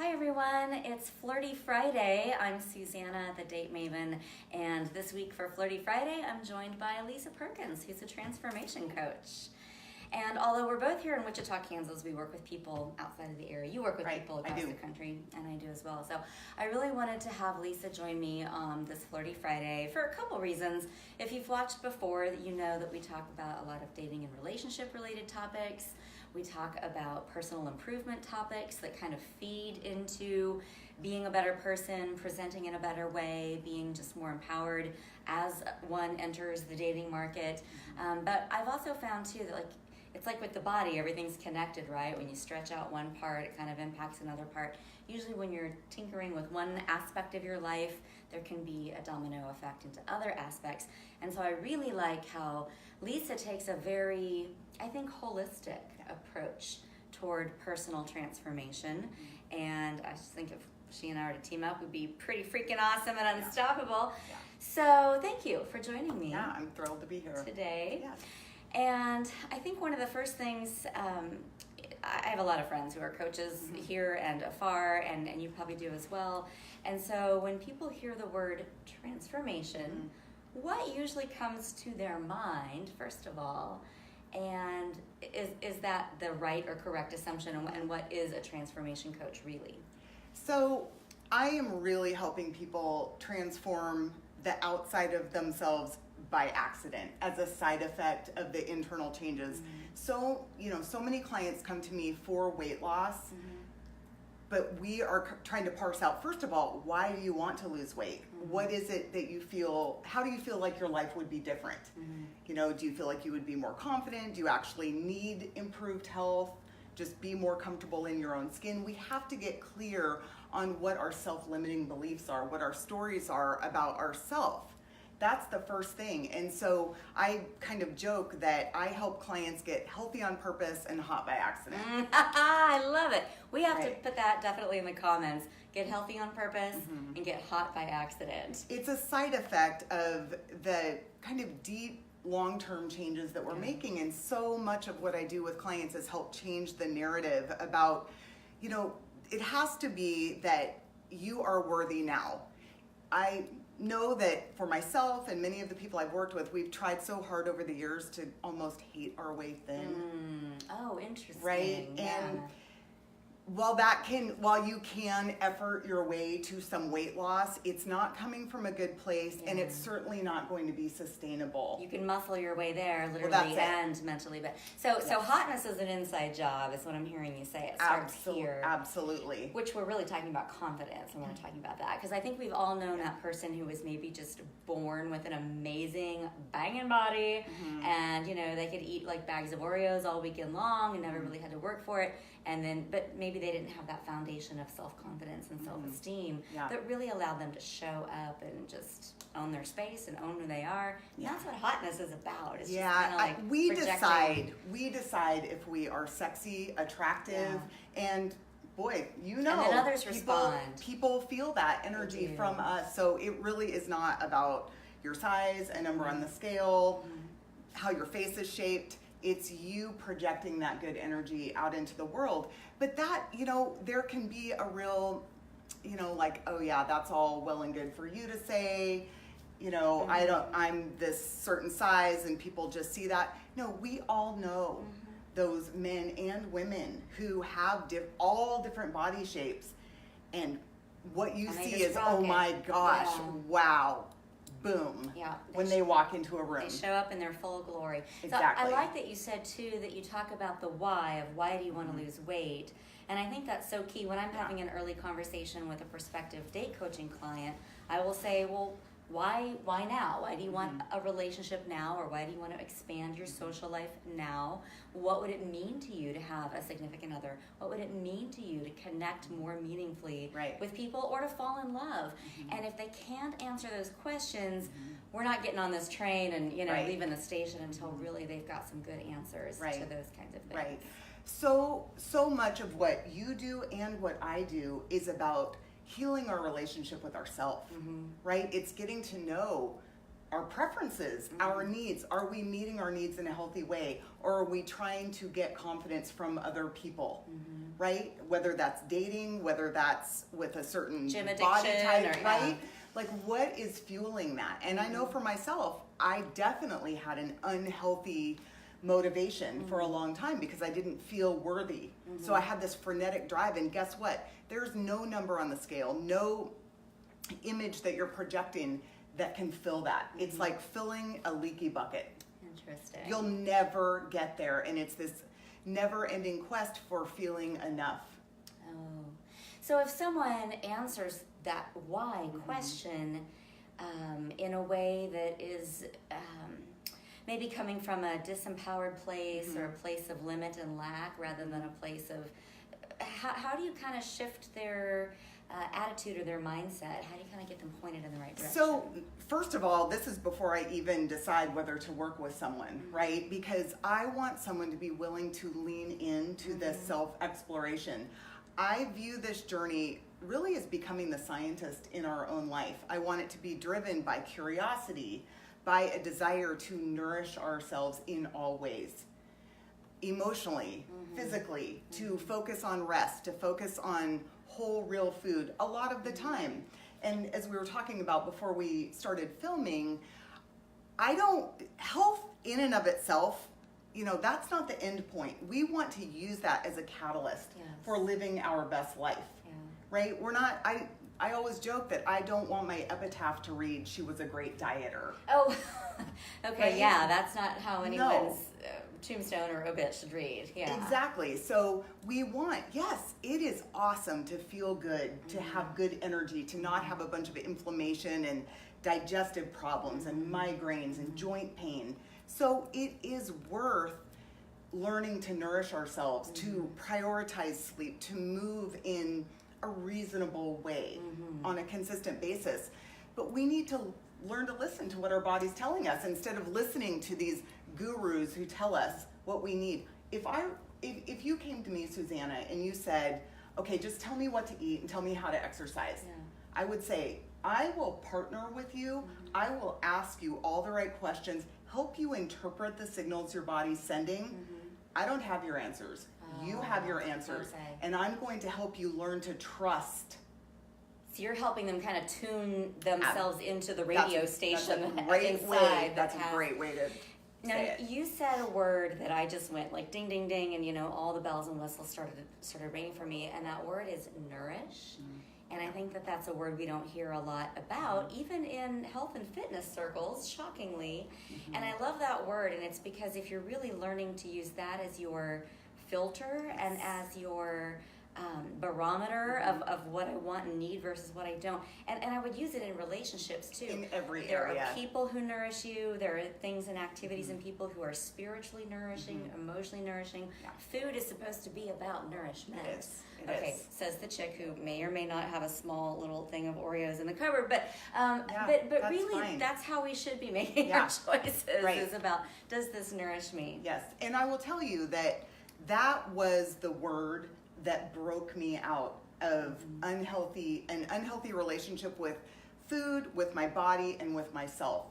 Hi everyone, it's Flirty Friday. I'm Susanna, the Date Maven, and this week for Flirty Friday, I'm joined by Lisa Perkins, who's a transformation coach. And although we're both here in Wichita, Kansas, we work with people outside of the area. You work with people across the country, and I do as well. So I really wanted to have Lisa join me on this Flirty Friday for a couple reasons. If you've watched before, you know that we talk about a lot of dating and relationship-related topics. We talk about personal improvement topics that kind of feed into being a better person, presenting in a better way, being just more empowered as one enters the dating market. But I've also found too that it's like with the body, everything's connected, right? When you stretch out one part, it kind of impacts another part. Usually when you're tinkering with one aspect of your life, there can be a domino effect into other aspects. And so I really like how Lisa takes a very, I think, holistic approach toward personal transformation. And I just think if she and I were to team up, we'd be pretty freaking awesome and unstoppable. Yeah. So thank you for joining me. Yeah, I'm thrilled to be here today. Yes. And I think one of the first things, I have a lot of friends who are coaches here and afar, and you probably do as well. And so when people hear the word transformation, what usually comes to their mind, first of all, and is that the right or correct assumption, and what is a transformation coach really? So I am really helping people transform the outside of themselves by accident as a side effect of the internal changes. So many clients come to me for weight loss, but we are trying to parse out, first of all, why do you want to lose weight? What is it that you feel, how do you feel like your life would be different? Do you feel like you would be more confident? Do you actually need improved health? Just be more comfortable in your own skin? We have to get clear on what our self-limiting beliefs are, what our stories are about ourselves. That's the first thing. And so I kind of joke that I help clients get healthy on purpose and hot by accident. I love it. We have to put that definitely in the comments. Get healthy on purpose and get hot by accident. It's a side effect of the kind of deep long-term changes that we're making. And so much of what I do with clients is help change the narrative about, it has to be that you are worthy now. I know that for myself and many of the people I've worked with, we've tried so hard over the years to almost hate our way thin. Oh, interesting. Right? Yeah. And while you can effort your way to some weight loss, it's not coming from a good place, and it's certainly not going to be sustainable. You can muscle your way there, literally and mentally. But so hotness is an inside job, is what I'm hearing you say. It starts here. Absolutely. Which we're really talking about confidence, and we're talking about that. Because I think we've all known that person who was maybe just born with an amazing banging body, and they could eat like bags of Oreos all weekend long and never really had to work for it. But maybe they didn't have that foundation of self-confidence and self-esteem that really allowed them to show up and just own their space and own who they are. And that's what hotness is about. It's just kind of like we decide if we are sexy, attractive, and boy, and then others respond. People feel that energy from us. So it really is not about your size, a number on the scale, how your face is shaped. It's you projecting that good energy out into the world. But that, there can be a real, oh yeah, that's all well and good for you to say, I'm this certain size and people just see that. No, we all know those men and women who have all different body shapes. And what you see is, oh my gosh, wow. Boom. Yeah. When they walk into a room. They show up in their full glory. Exactly. So I like that you said, too, that you talk about the why of why do you want to lose weight. And I think that's so key. When I'm having an early conversation with a prospective date coaching client, I will say, well, why now? Why do you want a relationship now? Or why do you want to expand your social life now? What would it mean to you to have a significant other? What would it mean to you to connect more meaningfully with people or to fall in love? And if they can't answer those questions, we're not getting on this train and leaving the station until really they've got some good answers to those kinds of things. Right. So much of what you do and what I do is about healing our relationship with ourselves, right? It's getting to know our preferences, our needs. Are we meeting our needs in a healthy way? Or are we trying to get confidence from other people, right? Whether that's dating, whether that's with a certain Gym body addiction, type, or, right? Like, what is fueling that? And I know for myself, I definitely had an unhealthy motivation for a long time because I didn't feel worthy. So I had this frenetic drive, and guess what? There's no number on the scale, no image that you're projecting that can fill that. It's like filling a leaky bucket. Interesting. You'll never get there, and it's this never-ending quest for feeling enough. Oh. So if someone answers that why question in a way that is maybe coming from a disempowered place or a place of limit and lack rather than a place of, how do you kind of shift their attitude or their mindset? How do you kind of get them pointed in the right direction? So, first of all, this is before I even decide whether to work with someone, right? Because I want someone to be willing to lean into this self-exploration. I view this journey really as becoming the scientist in our own life. I want it to be driven by curiosity, by a desire to nourish ourselves in all ways. Emotionally, physically, to focus on rest, to focus on whole, real food a lot of the time. And as we were talking about before we started filming, health in and of itself, that's not the end point. We want to use that as a catalyst for living our best life, right? I always joke that I don't want my epitaph to read, "She was a great dieter." Oh, okay, right? yeah, that's not how anyone's tombstone or obit should read. Yeah, exactly. So we want, yes, it is awesome to feel good, to have good energy, to not have a bunch of inflammation and digestive problems and migraines and joint pain. So it is worth learning to nourish ourselves, to prioritize sleep, to move in a reasonable way on a consistent basis. But we need to learn to listen to what our body's telling us instead of listening to these gurus who tell us what we need. If you came to me, Susanna, and you said, okay, just tell me what to eat and tell me how to exercise, I would say, I will partner with you. I will ask you all the right questions, help you interpret the signals your body's sending. I don't have your answers. You have your answers. Okay. And I'm going to help you learn to trust. So you're helping them kind of tune themselves into the radio station That's a great inside. way. That's a great way to Now, say it. you said a word that I just went like ding, ding, ding, and all the bells and whistles started ringing for me, and that word is nourish. And I think that that's a word we don't hear a lot about, even in health and fitness circles, shockingly. And I love that word, and it's because if you're really learning to use that as your filter and as your barometer of what I want and need versus what I don't. And I would use it in relationships too. In every there area. are people who nourish you. There are things and activities and people who are spiritually nourishing, emotionally nourishing. Food is supposed to be about nourishment. It is. Okay, says the chick who may or may not have a small little thing of Oreos in the cupboard, but that's really fine. That's how we should be making our choices. Right. Is about, does this nourish me? Yes, and I will tell you that was the word that broke me out of an unhealthy relationship with food, with my body, and with myself.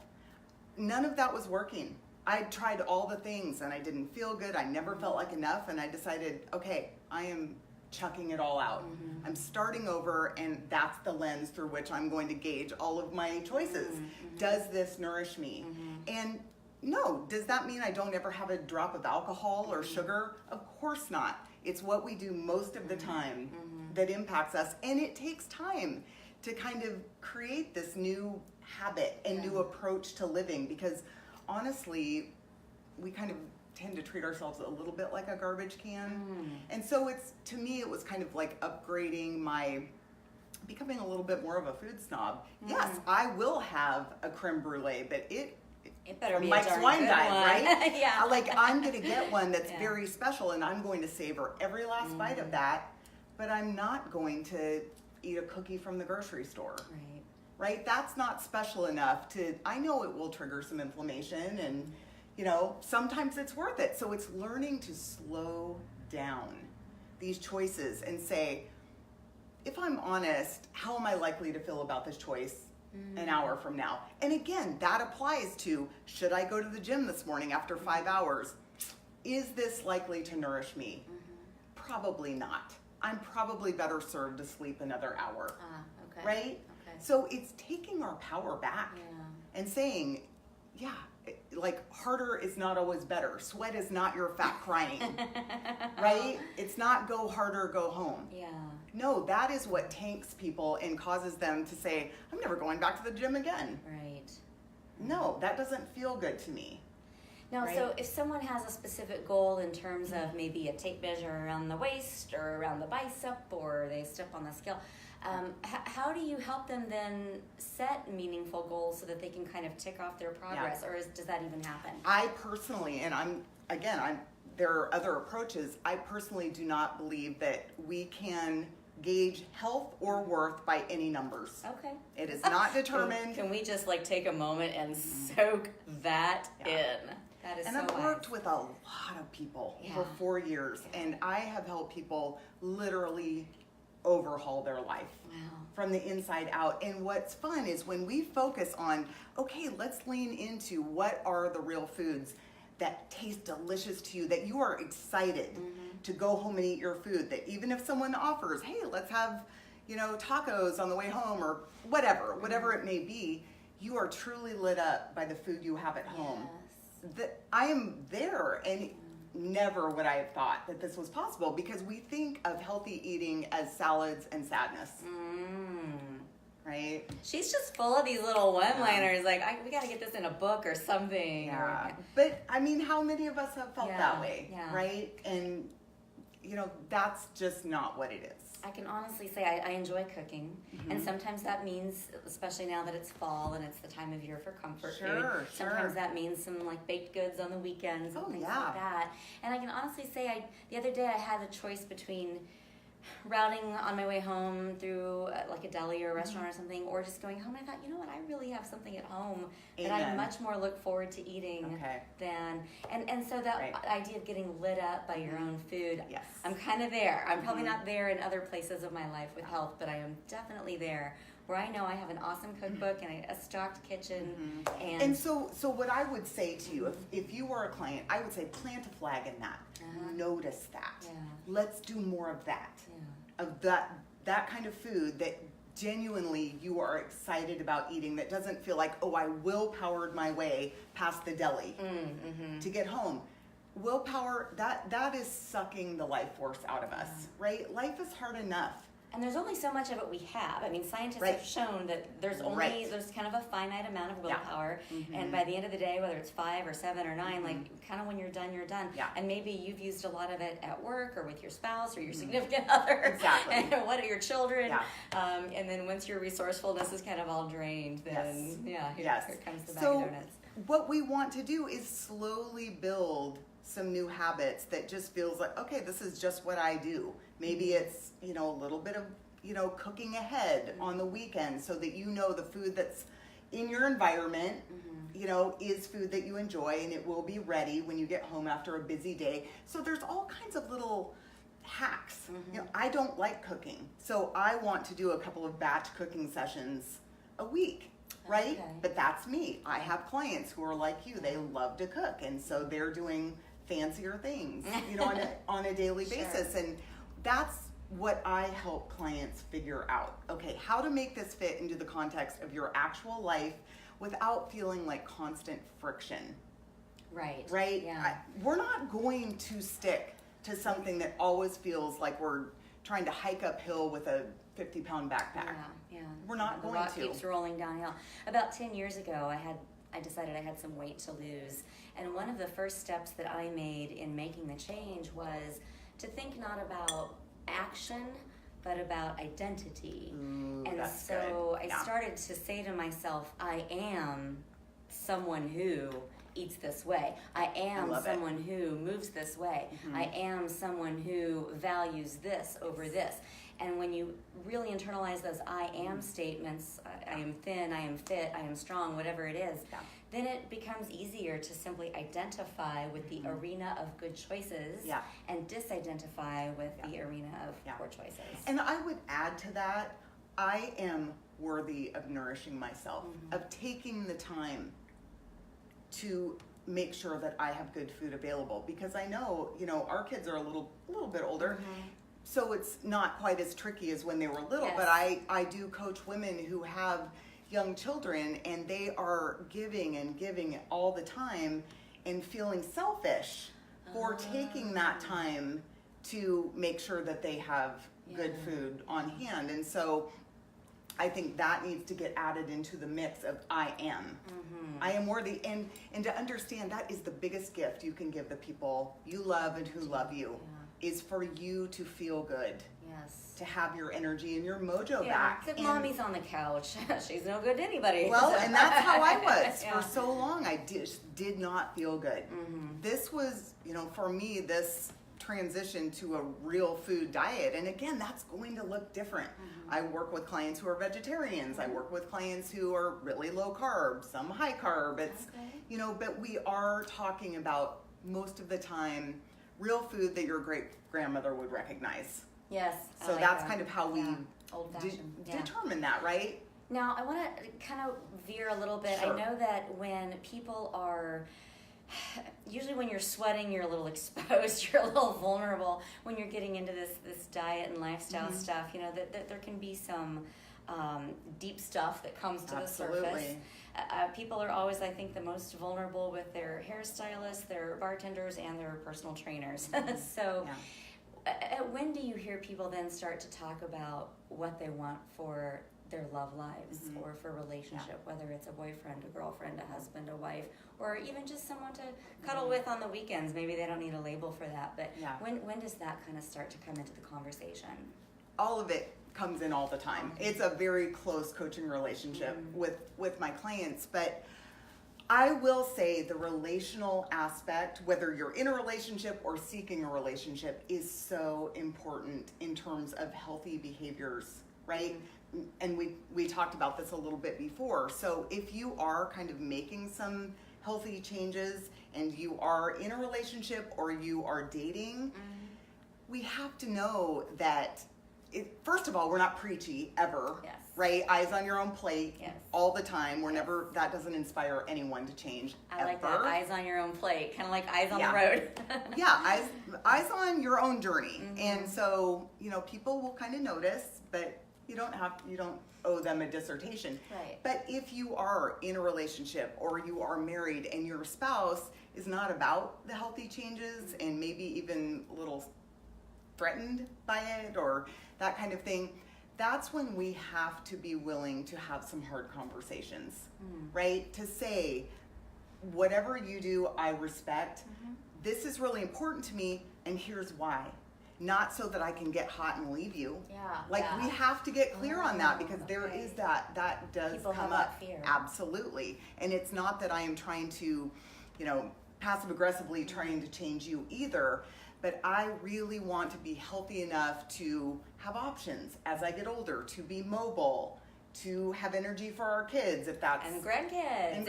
None of that was working. I tried all the things and I didn't feel good. I never felt like enough, and I decided, okay, I am chucking it all out. I'm starting over, and that's the lens through which I'm going to gauge all of my choices. Does this nourish me? And no, does that mean I don't ever have a drop of alcohol or sugar? Of course not. It's what we do most of the time that impacts us, and it takes time to kind of create this new habit and new approach to living, because honestly, we kind of tend to treat ourselves a little bit like a garbage can. And so to me, it was kind of like becoming a little bit more of a food snob. Yes, I will have a creme brulee, but it better be Mike's a darn wine good diet, one. right? Yeah. Like, I'm going to get one that's very special, and I'm going to savor every last bite of that, but I'm not going to eat a cookie from the grocery store. Right? That's not special enough I know it will trigger some inflammation, and sometimes it's worth it. So it's learning to slow down these choices and say, if I'm honest, how am I likely to feel about this choice an hour from now. And again, that applies to, should I go to the gym this morning after 5 hours? Is this likely to nourish me? Probably not. I'm probably better served to sleep another hour, Okay. right? Okay. So it's taking our power back and saying, yeah, like harder is not always better. Sweat is not your fat crying, right? It's not go harder, go home. Yeah. No, that is what tanks people and causes them to say, I'm never going back to the gym again. Right. No, that doesn't feel good to me. Now, Right. so if someone has a specific goal in terms of maybe a tape measure around the waist or around the bicep, or they step on the scale, how do you help them then set meaningful goals so that they can kind of tick off their progress, or does that even happen? I personally, and there are other approaches, I personally do not believe that we can gauge health or worth by any numbers. Okay. It is not determined. Can we just like take a moment and soak that in? That is And so I've wise. worked with a lot of people for Yeah. 4 years, and I have helped people literally overhaul their life Wow. from the inside out. And what's fun is when we focus on, okay, let's lean into what are the real foods that taste delicious to you, that you are excited to go home and eat your food, that even if someone offers, hey, let's have, tacos on the way home or whatever it may be, you are truly lit up by the food you have at home. That I am there, and never would I have thought that this was possible, because we think of healthy eating as salads and sadness, right? She's just full of these little one-liners, like, we got to get this in a book or something. Yeah. But I mean, how many of us have felt that way, yeah. right? And that's just not what it is. I can honestly say I enjoy cooking, and sometimes that means, especially now that it's fall and it's the time of year for comfort food, sometimes that means some like baked goods on the weekends and things like that. And I can honestly say, the other day I had a choice between routing on my way home through like a deli or a restaurant or something, or just going home. And I thought, you know what, I really have something at home that I much more look forward to eating than, and so that idea of getting lit up by your own food, I'm kind of there. I'm probably not there in other places of my life with health, but I am definitely there where I know I have an awesome cookbook and a stocked kitchen. And so what I would say to you, if you were a client, I would say plant a flag in that. Notice that. Let's do more of that. Of that kind of food that genuinely you are excited about eating, that doesn't feel like, oh, I willpowered my way past the deli to get home. Willpower, that is sucking the life force out of us, right? Life is hard enough. And there's only so much of it we have. I mean, scientists have shown that there's there's kind of a finite amount of willpower, and by the end of the day, whether it's 5 or 7 or 9, like kind of when you're done, you're done. And maybe you've used a lot of it at work or with your spouse or your significant other. Exactly. And what are your children? And then once your resourcefulness is kind of all drained, then here comes the bag of donuts. What we want to do is slowly build some new habits that just feels like, okay, this is just what I do. Maybe it's, a little bit of, cooking ahead on the weekend so that the food that's in your environment, is food that you enjoy, and it will be ready when you get home after a busy day. So there's all kinds of little hacks. I don't like cooking, so I want to do a couple of batch cooking sessions a week. Right? Okay. But that's me. I have clients who are like you. They love to cook, and so they're doing fancier things, on a daily basis. And that's what I help clients figure out. Okay, how to make this fit into the context of your actual life without feeling like constant friction. Right. Yeah. We're not going to stick to something that always feels like we're trying to hike uphill with a 50-pound backpack. We're not going to. The rock keeps rolling downhill. About 10 years ago, I decided I had some weight to lose. And one of the first steps that I made in making the change was to think not about action, but about identity. And so I started to say to myself, I am someone who eats this way. I am someone who moves this way. I am someone who values this over this. And when you really internalize those I am statements, I am thin, I am fit, I am strong, whatever it is, then it becomes easier to simply identify with the arena of good choices and disidentify with the arena of poor choices. And I would add to that, I am worthy of nourishing myself, of taking the time to make sure that I have good food available, because I know, our kids are a little bit older. So it's not quite as tricky as when they were little, Yes. but I do coach women who have young children, and they are giving and giving all the time and feeling selfish for taking that time to make sure that they have good food on hand. And so I think that needs to get added into the mix of I am worthy, and to understand that is the biggest gift you can give the people you love and who love you, is for you to feel good. Yes. To have your energy and your mojo Yeah, back. if And- mommy's on the couch, she's no good to anybody. Well, and that's how I was Yeah. for so long. I did not feel good. This was, for me, this transition to a real food diet. And again, that's going to look different. I work with clients who are vegetarians. I work with clients who are really low carb, some high carb. It's, but we are talking about most of the time real food that your great grandmother would recognize. Yes. I So like that's that. kind of how we Old fashioned. determine that, right? Now, I want to kind of veer a little bit. Sure. I know that when people are, usually when you're sweating, you're a little exposed, you're a little vulnerable. When you're getting into this diet and lifestyle stuff, that there can be some deep stuff that comes to the surface. Absolutely. People are always, I think, the most vulnerable with their hairstylists, their bartenders, and their personal trainers. So when do you hear people then start to talk about what they want for their love lives or for relationship, whether it's a boyfriend, a girlfriend, a husband, a wife, or even just someone to cuddle with on the weekends? Maybe they don't need a label for that, but when does that kind of start to come into the conversation? All of it comes in all the time. It's a very close coaching relationship with my clients, but I will say the relational aspect, whether you're in a relationship or seeking a relationship, is so important in terms of healthy behaviors, right? And we talked about this a little bit before. So if you are kind of making some healthy changes and you are in a relationship or you are dating, we have to know that first of all, we're not preachy ever, right? Eyes on your own plate all the time. We're never, that doesn't inspire anyone to change. I like that, eyes on your own plate, kind of like eyes on the road. eyes on your own journey. And so, people will kind of notice, but you don't owe them a dissertation. Right. But if you are in a relationship or you are married and your spouse is not about the healthy changes and maybe even a little threatened by it or that kind of thing, that's when we have to be willing to have some hard conversations, right? To say, whatever you do, I respect. This is really important to me, and here's why. Not so that I can get hot and leave you. We have to get clear on that, because there is that does People come have up. that fear. Absolutely. And it's not that I am trying to, passive aggressively trying to change you either. But I really want to be healthy enough to have options as I get older, to be mobile, to have energy for our kids, if that's... And grandkids.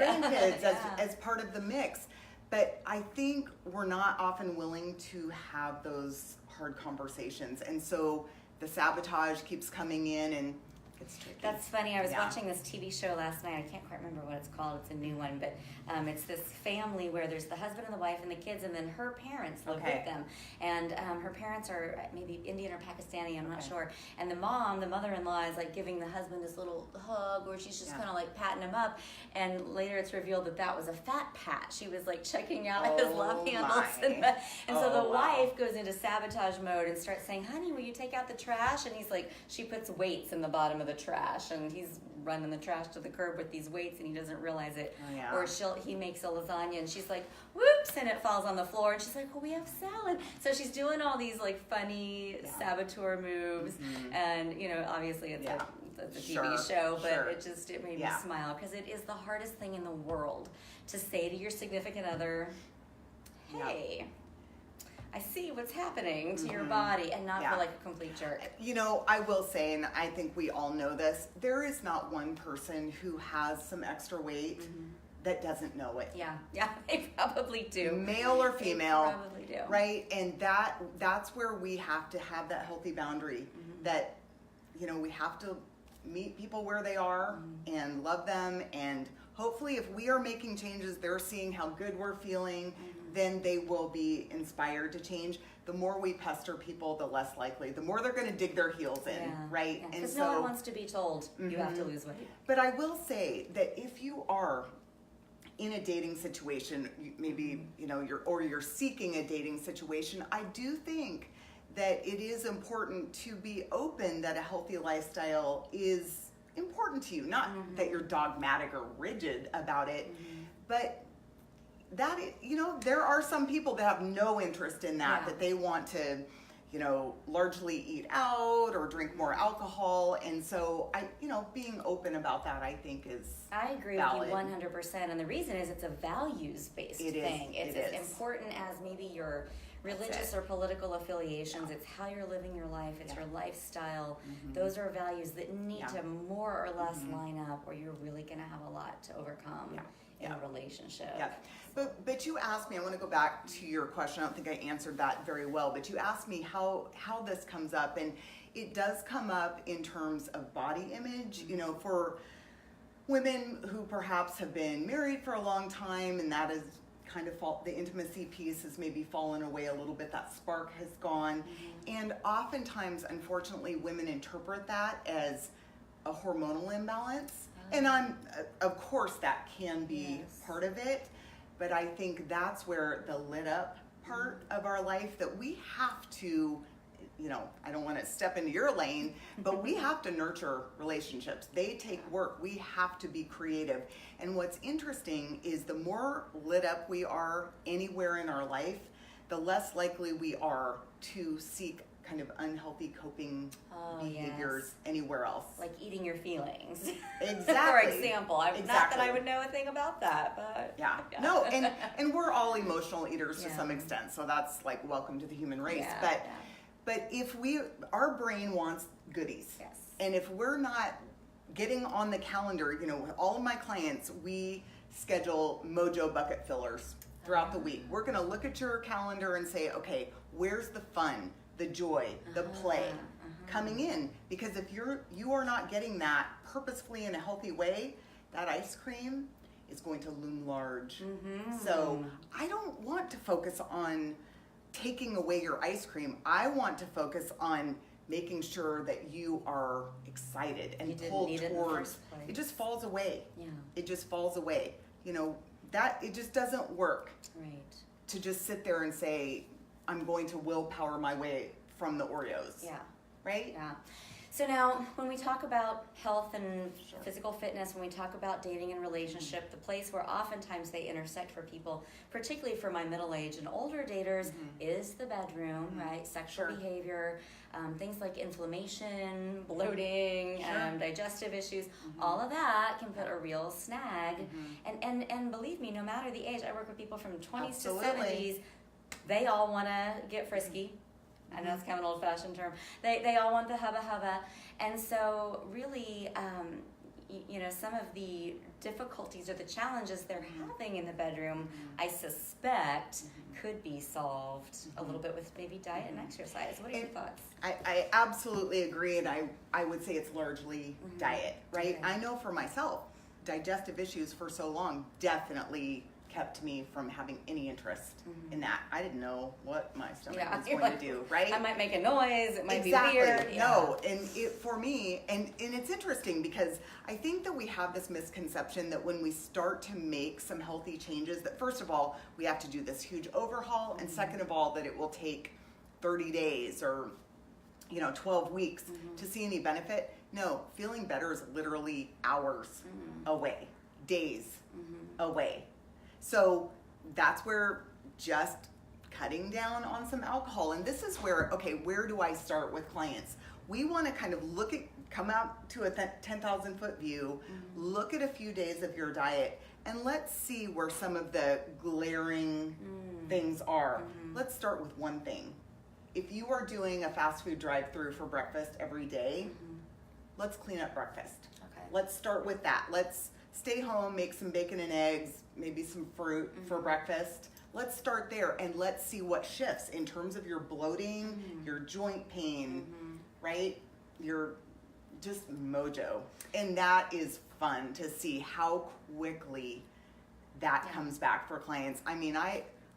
as part of the mix. But I think we're not often willing to have those hard conversations. And so the sabotage keeps coming in, and it's tricky. That's funny. I was watching this TV show last night. I can't quite remember what it's called. It's a new one, but it's this family where there's the husband and the wife and the kids, and then her parents live with them. And her parents are maybe Indian or Pakistani, I'm not sure. And the mother-in-law, is like giving the husband this little hug, where she's just kind of like patting him up. And later it's revealed that was a fat pat. She was like checking out his love handles. And so the wife goes into sabotage mode and starts saying, "Honey, will you take out the trash?" And he's like, she puts weights in the bottom of the trash, and he's running the trash to the curb with these weights, and he doesn't realize it. Or he makes a lasagna, and she's like, whoops, and it falls on the floor, and she's like, well, we have salad. So she's doing all these like funny saboteur moves, and obviously it's a TV show, but it made me smile, because it is the hardest thing in the world to say to your significant other, hey, I see what's happening to your body, and not feel like a complete jerk. I will say, and I think we all know this, there is not one person who has some extra weight that doesn't know it. Yeah, they probably do. Male or female. They probably do. Right? And that's where we have to have that healthy boundary that, we have to meet people where they are and love them. And hopefully if we are making changes, they're seeing how good we're feeling, then they will be inspired to change. The more we pester people, the less likely, the more they're going to dig their heels in, right? Yeah. Because no one wants to be told you have to lose weight. But I will say that if you are in a dating situation, maybe, you know, you're seeking a dating situation, I do think that it is important to be open that a healthy lifestyle is important to you. Not that you're dogmatic or rigid about it, but that, you know, there are some people that have no interest in that, that they want to, you know, largely eat out or drink more alcohol. And so being open about that, I think is I agree valid. with you 100%. And the reason is it's a values-based thing. It's as important as maybe your religious or political affiliations. It's how you're living your life. It's your lifestyle. Those are values that need to more or less line up, or you're really going to have a lot to overcome in a relationship. Yeah. But you asked me, I want to go back to your question. I don't think I answered that very well, but you asked me how this comes up, and it does come up in terms of body image, you know, for women who perhaps have been married for a long time, and that is kind of the intimacy piece has maybe fallen away a little bit, that spark has gone. And oftentimes, unfortunately, women interpret that as a hormonal imbalance. And of course that can be part of it, but I think that's where the lit up part of our life that we have to, you know, I don't want to step into your lane, but we have to nurture relationships. They take work. We have to be creative. And what's interesting is the more lit up we are anywhere in our life, the less likely we are to seek kind of unhealthy coping behaviors anywhere else. Like eating your feelings. Exactly. For example. Not that I would know a thing about that, but no, and we're all emotional eaters to some extent, so that's like welcome to the human race. But if our brain wants goodies, and if we're not getting on the calendar, you know, with all of my clients, we schedule Mojo bucket fillers throughout the week. We're going to look at your calendar and say, okay, where's the fun, the joy, the play coming in? Because if you are not getting that purposefully in a healthy way, that ice cream is going to loom large. So I don't want to focus on taking away your ice cream. I want to focus on making sure that you are excited and pulled towards. It just falls away. It just falls away. You know, that it just doesn't work. To just sit there and say, I'm going to willpower my way from the Oreos. Right? So now, when we talk about health and physical fitness, when we talk about dating and relationship, the place where oftentimes they intersect for people, particularly for my middle-aged and older daters, is the bedroom, right? Sexual behavior, things like inflammation, bloating, digestive issues, all of that can put a real snag. And believe me, no matter the age, I work with people from 20s to 70s, they all want to get frisky. I know it's kind of an old-fashioned term. They all want the hubba-hubba. And so really, you know, some of the difficulties or the challenges they're having in the bedroom, I suspect, could be solved a little bit with maybe diet and exercise. What are your thoughts? I absolutely agree, and I would say it's largely diet, right? I know for myself, digestive issues for so long definitely kept me from having any interest in that. I didn't know what my stomach was going to do, right? I might make a noise, it might be weird. No, and for me, and it's interesting because I think that we have this misconception that when we start to make some healthy changes, that first of all, we have to do this huge overhaul, and second of all, that it will take 30 days or 12 weeks to see any benefit. No, feeling better is literally hours away, days away. So that's where just cutting down on some alcohol, and this is where, where do I start with clients? We want to kind of come out to a 10,000 foot view, look at a few days of your diet, and let's see where some of the glaring things are. Let's start with one thing. If you are doing a fast food drive-through for breakfast every day, let's clean up breakfast. Let's start with that. Let's stay home, make some bacon and eggs, maybe some fruit for breakfast. Let's start there and let's see what shifts in terms of your bloating, your joint pain, right? Your just mojo. And that is fun to see how quickly that comes back for clients. I mean,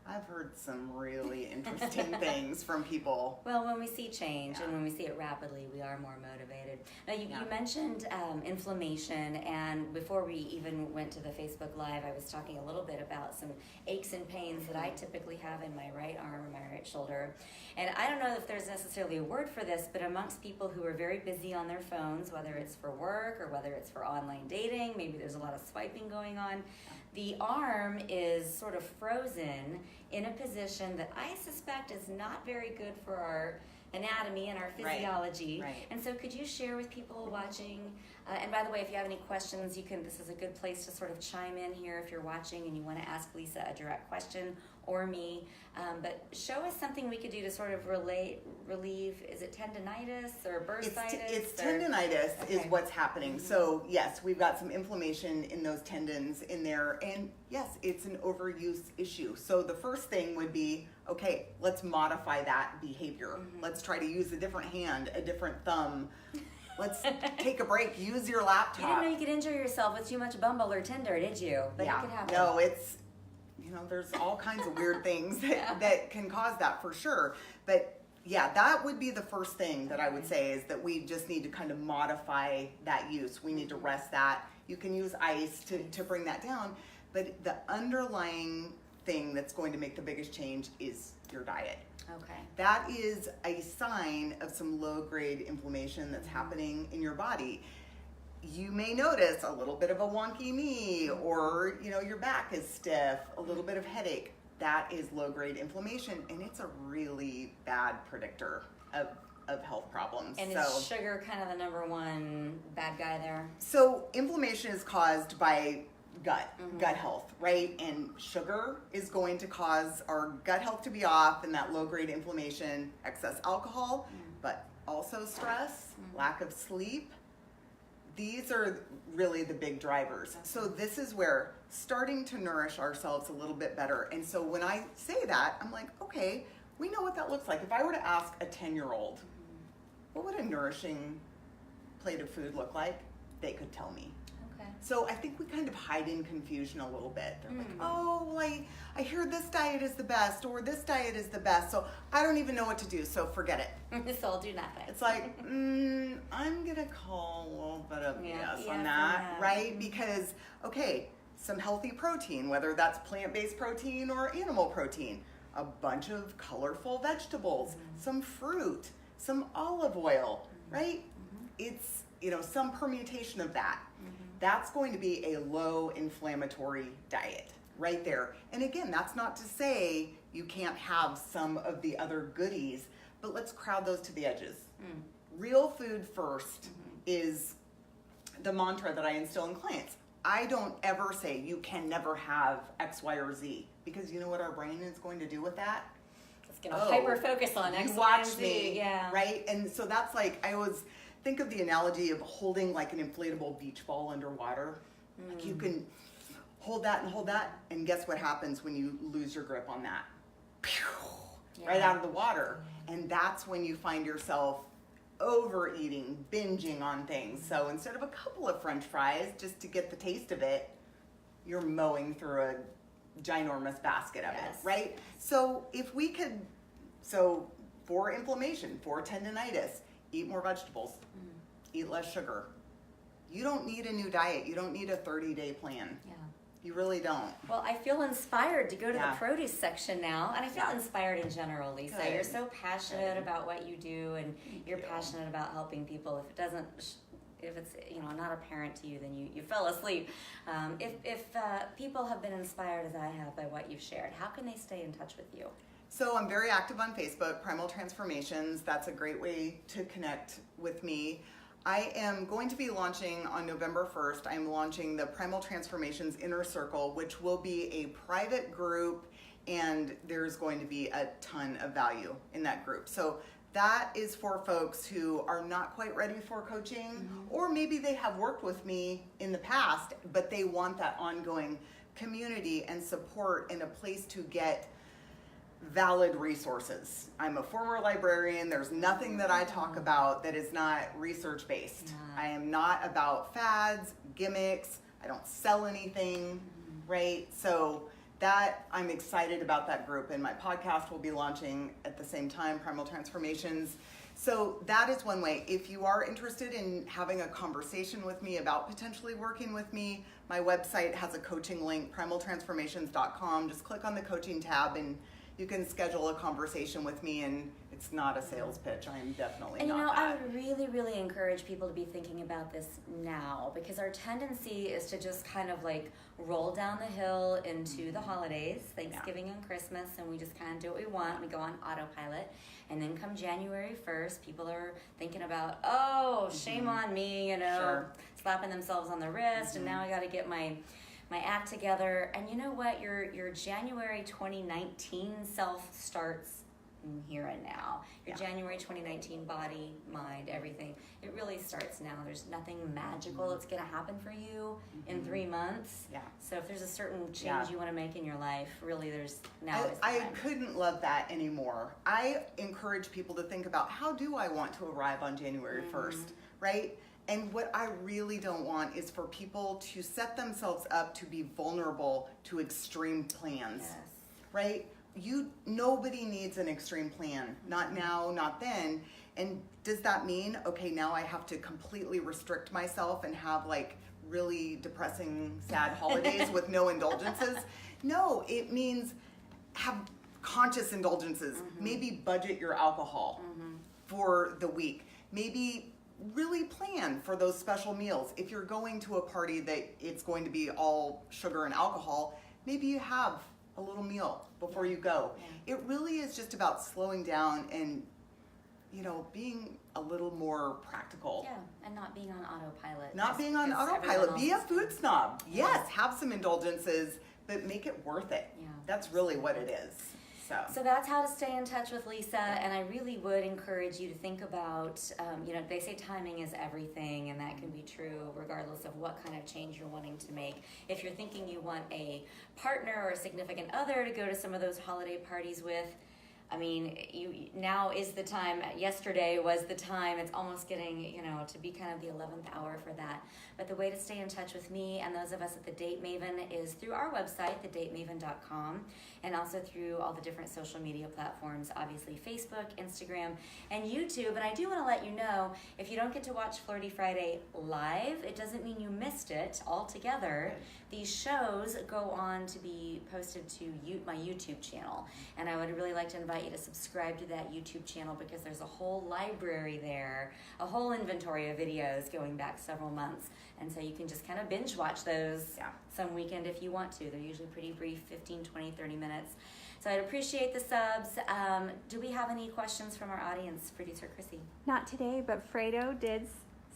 I've heard some really interesting things from people. Well, when we see change and when we see it rapidly, we are more motivated. Now, you mentioned inflammation, and before we even went to the Facebook Live, I was talking a little bit about some aches and pains that I typically have in my right arm or my right shoulder. And I don't know if there's necessarily a word for this, but amongst people who are very busy on their phones, whether it's for work or whether it's for online dating, maybe there's a lot of swiping going on, the arm is sort of frozen in a position that I suspect is not very good for our anatomy and our physiology. Right. And so could you share with people watching, and by the way, if you have any questions, this is a good place to sort of chime in here if you're watching and you want to ask Lisa a direct question or me. But show us something we could do to sort of relieve, is it tendinitis or bursitis? It's tendinitis is what's happening. Mm-hmm. So yes, we've got some inflammation in those tendons in there. And yes, it's an overuse issue. So the first thing would be, okay, let's modify that behavior. Mm-hmm. Let's try to use a different hand, a different thumb. Let's take a break, use your laptop. You didn't know you could injure yourself with too much Bumble or Tinder, did you? But it could happen. No, it's, there's all kinds of weird things that can cause that for sure. But yeah, that would be the first thing that I would say is that we just need to kind of modify that use. We need to rest that. You can use ice to bring that down. But the underlying thing that's going to make the biggest change is your diet. Okay. That is a sign of some low-grade inflammation that's happening in your body. You may notice a little bit of a wonky knee, or your back is stiff, a little bit of headache. That is low-grade inflammation, and it's a really bad predictor of health problems. And is sugar kind of the number one bad guy there? So inflammation is caused by gut health, right? And sugar is going to cause our gut health to be off, and that low-grade inflammation, excess alcohol, but also stress, lack of sleep. These are really the big drivers. So this is where starting to nourish ourselves a little bit better. And so when I say that, I'm like, okay, we know what that looks like. If I were to ask a 10-year-old, what would a nourishing plate of food look like? They could tell me. Okay. So I think we kind of hide in confusion a little bit. They're like, oh, well, I hear this diet is the best, or this diet is the best, so I don't even know what to do, so forget it. So I'll do nothing. It's like, I'm going to call a little bit of BS on that, right? Because, okay, some healthy protein, whether that's plant-based protein or animal protein, a bunch of colorful vegetables, some fruit, some olive oil, right? It's, some permutation of that. That's going to be a low inflammatory diet right there. And again, that's not to say you can't have some of the other goodies, but let's crowd those to the edges. Real food first is the mantra that I instill in clients. I don't ever say you can never have X, Y, or Z, because you know what our brain is going to do with that? It's going to hyper focus on X, you Y, and watch Z. me, Yeah. right? And so that's like, I always think of the analogy of holding like an inflatable beach ball underwater. Like you can hold that, and guess what happens when you lose your grip on that? Pew, right out of the water. And that's when you find yourself overeating, binging on things. So instead of a couple of French fries just to get the taste of it, you're mowing through a ginormous basket of it, right? So if we could, for inflammation, for tendinitis, eat more vegetables, eat less sugar. You don't need a new diet. You don't need a 30-day plan. Yeah. You really don't. Well, I feel inspired to go to the produce section now, and I feel inspired in general, Lisa. Good. You're so passionate about what you do, and you're passionate about helping people. If it's not apparent to you, then you fell asleep. If people have been inspired as I have by what you've shared, how can they stay in touch with you? So I'm very active on Facebook, Primal Transformations. That's a great way to connect with me. I am going to be launching on November 1st. I'm launching the Primal Transformations Inner Circle, which will be a private group, and there's going to be a ton of value in that group. So that is for folks who are not quite ready for coaching, or maybe they have worked with me in the past, but they want that ongoing community and support and a place to get valid resources. I'm a former librarian. There's nothing that I talk about that is not research based. Yeah. I am not about fads, gimmicks. I don't sell anything, right? So that I'm excited about that group, and my podcast will be launching at the same time, Primal Transformations. So that is one way. If you are interested in having a conversation with me about potentially working with me, my website has a coaching link, primaltransformations.com. Just click on the coaching tab and you can schedule a conversation with me, and it's not a sales pitch. I am definitely And not I that. would really, really encourage people to be thinking about this now, because our tendency is to just kind of like roll down the hill into the holidays, Thanksgiving and Christmas, and we just kind of do what we want. We go on autopilot. And then come January 1st, people are thinking about, oh, shame on me, Sure. slapping themselves on the wrist, and now I got to get my act together. And you know what? Your January 2019 self starts here and now. Your January 2019 body, mind, everything. It really starts now. There's nothing magical that's going to happen for you in 3 months. Yeah. So if there's a certain change you want to make in your life, really is the I time. couldn't love that anymore. I encourage people to think about, how do I want to arrive on January 1st, right? And what I really don't want is for people to set themselves up to be vulnerable to extreme plans, Yes. right? Nobody needs an extreme plan. Not now, not then. And does that mean, okay, now I have to completely restrict myself and have like really depressing, sad holidays with no indulgences? No, it means have conscious indulgences. Maybe budget your alcohol for the week. Maybe really plan for those special meals. If you're going to a party that it's going to be all sugar and alcohol, maybe you have a little meal before you go. Yeah. It really is just about slowing down and, being a little more practical. Yeah, and not being on autopilot. Not just being on 'cause autopilot. everyone Be a else is food snob. Yeah. Yes, have some indulgences, but make it worth it. Yeah. That's really what it is. So that's how to stay in touch with Lisa, and I really would encourage you to think about, they say timing is everything, and that can be true regardless of what kind of change you're wanting to make. If you're thinking you want a partner or a significant other to go to some of those holiday parties with, now is the time. Yesterday was the time. It's almost getting, to be kind of the 11th hour for that. But the way to stay in touch with me and those of us at The Date Maven is through our website, thedatemaven.com, and also through all the different social media platforms, obviously Facebook, Instagram, and YouTube. And I do want to let you know, if you don't get to watch Flirty Friday live, it doesn't mean you missed it altogether. These shows go on to be posted to my YouTube channel, and I would really like to invite you to subscribe to that YouTube channel, because there's a whole library there, a whole inventory of videos going back several months, and so you can just kind of binge watch those some weekend if you want to. They're usually pretty brief, 15, 20, 30 minutes. So I'd appreciate the subs. Do we have any questions from our audience, Producer Chrissy? Not today, but Fredo did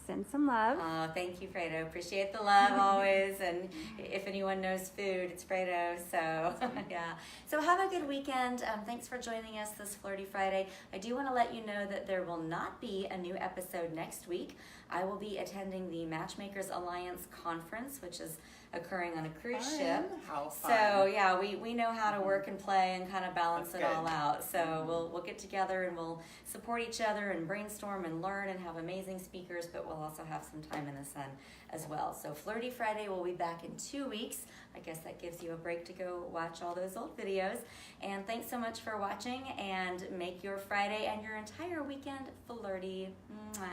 send some love. Oh, thank you, Fredo. Appreciate the love always. And if anyone knows food, it's Fredo. So, yeah. So have a good weekend. Thanks for joining us this Flirty Friday. I do want to let you know that there will not be a new episode next week. I will be attending the Matchmakers Alliance Conference, which is occurring on a cruise ship. How fun. So yeah, we know how to work and play and kind of balance That's it all good. out. So we'll get together and we'll support each other and brainstorm and learn and have amazing speakers, but we'll also have some time in the sun as well. So Flirty Friday will be back in 2 weeks. I guess that gives you a break to go watch all those old videos. And thanks so much for watching, and make your Friday and your entire weekend flirty. Mwah.